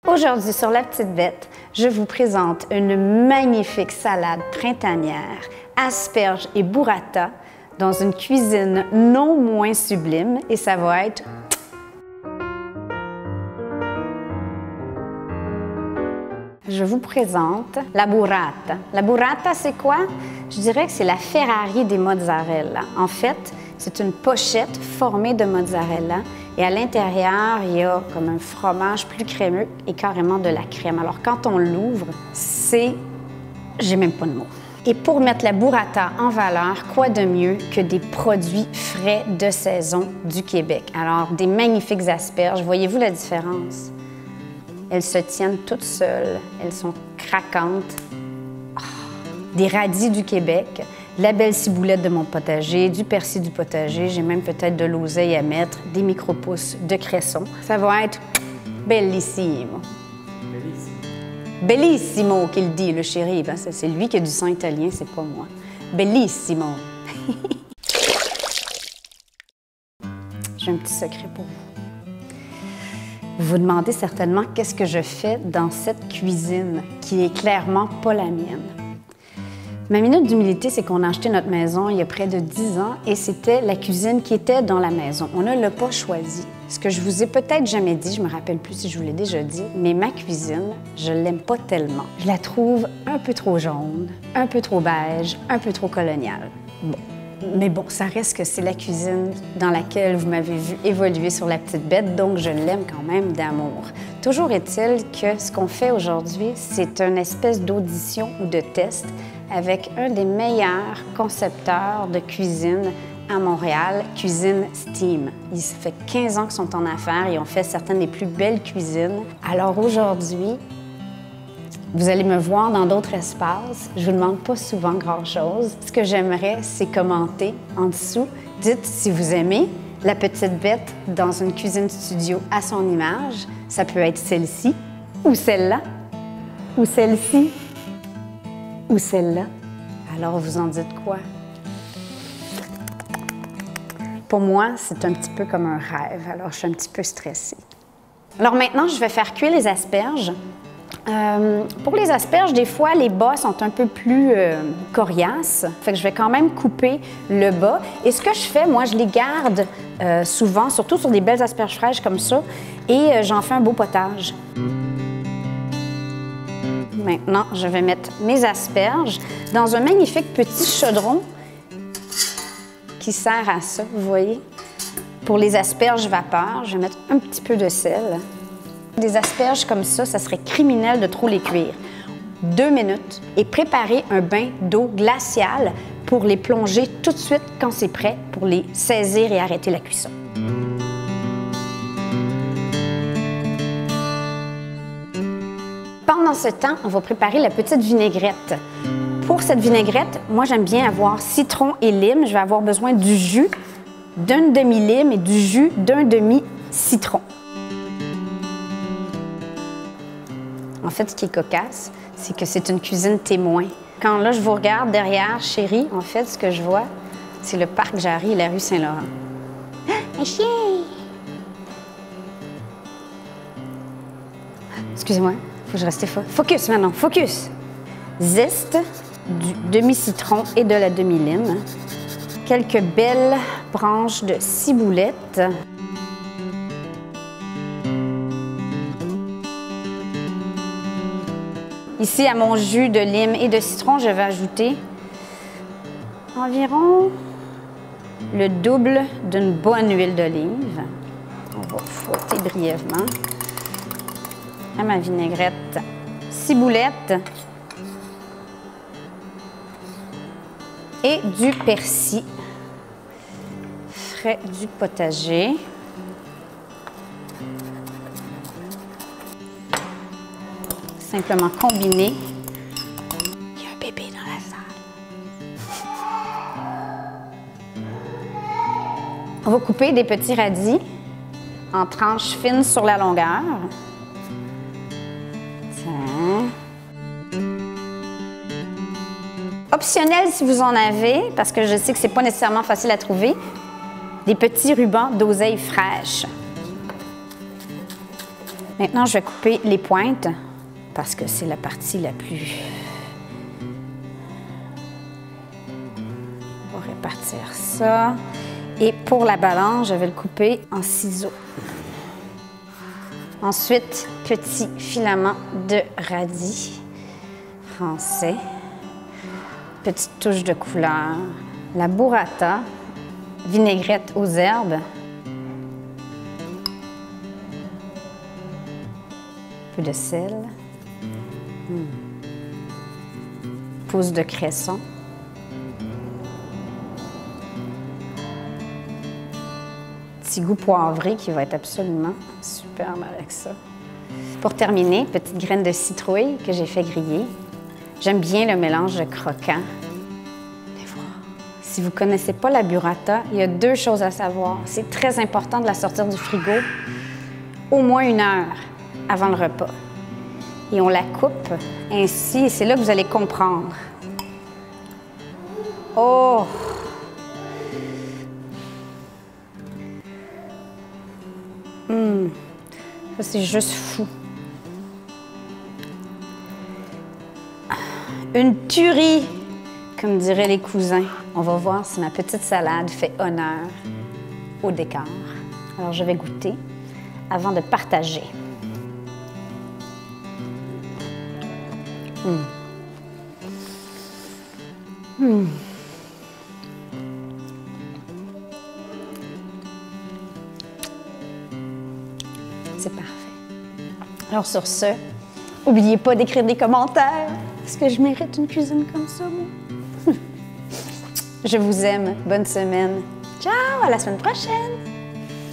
Aujourd'hui, sur La Petite Bête, je vous présente une magnifique salade printanière, asperges et burrata dans une cuisine non moins sublime et ça va être... Je vous présente la burrata. La burrata, c'est quoi? Je dirais que c'est la Ferrari des mozzarella. En fait, c'est une pochette formée de mozzarella et à l'intérieur, il y a comme un fromage plus crémeux et carrément de la crème. Alors, quand on l'ouvre, c'est... j'ai même pas de mots. Et pour mettre la burrata en valeur, quoi de mieux que des produits frais de saison du Québec? Alors, des magnifiques asperges. Voyez-vous la différence? Elles se tiennent toutes seules. Elles sont craquantes. Oh, des radis du Québec, de la belle ciboulette de mon potager, du persil du potager. J'ai même peut-être de l'oseille à mettre, des micro-pousses de cresson. Ça va être bellissimo. Bellissimo qu'il dit, le chéri. Ben, c'est lui qui a du sang italien, c'est pas moi. Bellissimo. J'ai un petit secret pour vous. Vous vous demandez certainement qu'est-ce que je fais dans cette cuisine qui est clairement pas la mienne. Ma minute d'humilité, c'est qu'on a acheté notre maison il y a près de 10 ans et c'était la cuisine qui était dans la maison. On ne l'a pas choisie. Ce que je vous ai peut-être jamais dit, je me rappelle plus si je vous l'ai déjà dit, mais ma cuisine, je l'aime pas tellement. Je la trouve un peu trop jaune, un peu trop beige, un peu trop coloniale. Bon. Mais bon, ça reste que c'est la cuisine dans laquelle vous m'avez vu évoluer sur La Petite Bête, donc je l'aime quand même d'amour. Toujours est-il que ce qu'on fait aujourd'hui, c'est une espèce d'audition ou de test avec un des meilleurs concepteurs de cuisine à Montréal, Cuisine Steam. Il fait 15 ans qu'ils sont en affaires et ont fait certaines des plus belles cuisines. Alors aujourd'hui, vous allez me voir dans d'autres espaces. Je vous demande pas souvent grand-chose. Ce que j'aimerais, c'est commenter en dessous. Dites si vous aimez La Petite Bête dans une cuisine studio à son image. Ça peut être celle-ci, ou celle-là, ou celle-ci, ou celle-là. Alors, vous en dites quoi? Pour moi, c'est un petit peu comme un rêve. Alors, je suis un petit peu stressée. Alors maintenant, je vais faire cuire les asperges. Pour les asperges, des fois, les bas sont un peu plus coriaces. Fait que je vais quand même couper le bas. Et ce que je fais, moi, je les garde souvent, surtout sur des belles asperges fraîches comme ça, et j'en fais un beau potage. Maintenant, je vais mettre mes asperges dans un magnifique petit chaudron qui sert à ça, vous voyez. Pour les asperges vapeur, je vais mettre un petit peu de sel. Des asperges comme ça serait criminel de trop les cuire. 2 minutes et préparer un bain d'eau glaciale pour les plonger tout de suite quand c'est prêt pour les saisir et arrêter la cuisson. Pendant ce temps, on va préparer la petite vinaigrette. Pour cette vinaigrette, moi j'aime bien avoir citron et lime. Je vais avoir besoin du jus d'un demi-lime et du jus d'un demi-citron. En fait, ce qui est cocasse, c'est que c'est une cuisine témoin. Quand là, je vous regarde derrière, chérie, en fait, ce que je vois, c'est le parc Jarry et la rue Saint-Laurent. Ah, un chien! Excusez-moi, il faut que je reste focus maintenant, focus! Zeste, du demi-citron et de la demi-lime. Quelques belles branches de ciboulette. Ici, à mon jus de lime et de citron, je vais ajouter environ le double d'une bonne huile d'olive. On va fouetter brièvement. À ma vinaigrette ciboulette et du persil frais du potager. Simplement combiner. Il y a un bébé dans la salle. On va couper des petits radis en tranches fines sur la longueur. Tiens. Optionnel si vous en avez, parce que je sais que c'est pas nécessairement facile à trouver, des petits rubans d'oseille fraîche. Maintenant, je vais couper les pointes parce que c'est la partie la plus... On va répartir ça. Et pour la balance, je vais le couper en ciseaux. Ensuite, petit filament de radis français. Petite touche de couleur. La burrata, vinaigrette aux herbes. Un peu de sel. Pousse de cresson. Petit goût poivré qui va être absolument superbe avec ça. Pour terminer, petite graine de citrouille que j'ai fait griller. J'aime bien le mélange de croquant. Si vous ne connaissez pas la burrata, il y a 2 choses à savoir. C'est très important de la sortir du frigo au moins 1 heure avant le repas. Et on la coupe ainsi, et c'est là que vous allez comprendre. Oh! Ça, c'est juste fou. Une tuerie, comme diraient les cousins. On va voir si ma petite salade fait honneur au décor. Alors, je vais goûter avant de partager. C'est parfait. Alors sur ce, n'oubliez pas d'écrire des commentaires, parce que je mérite une cuisine comme ça, moi. Je vous aime. Bonne semaine. Ciao, à la semaine prochaine.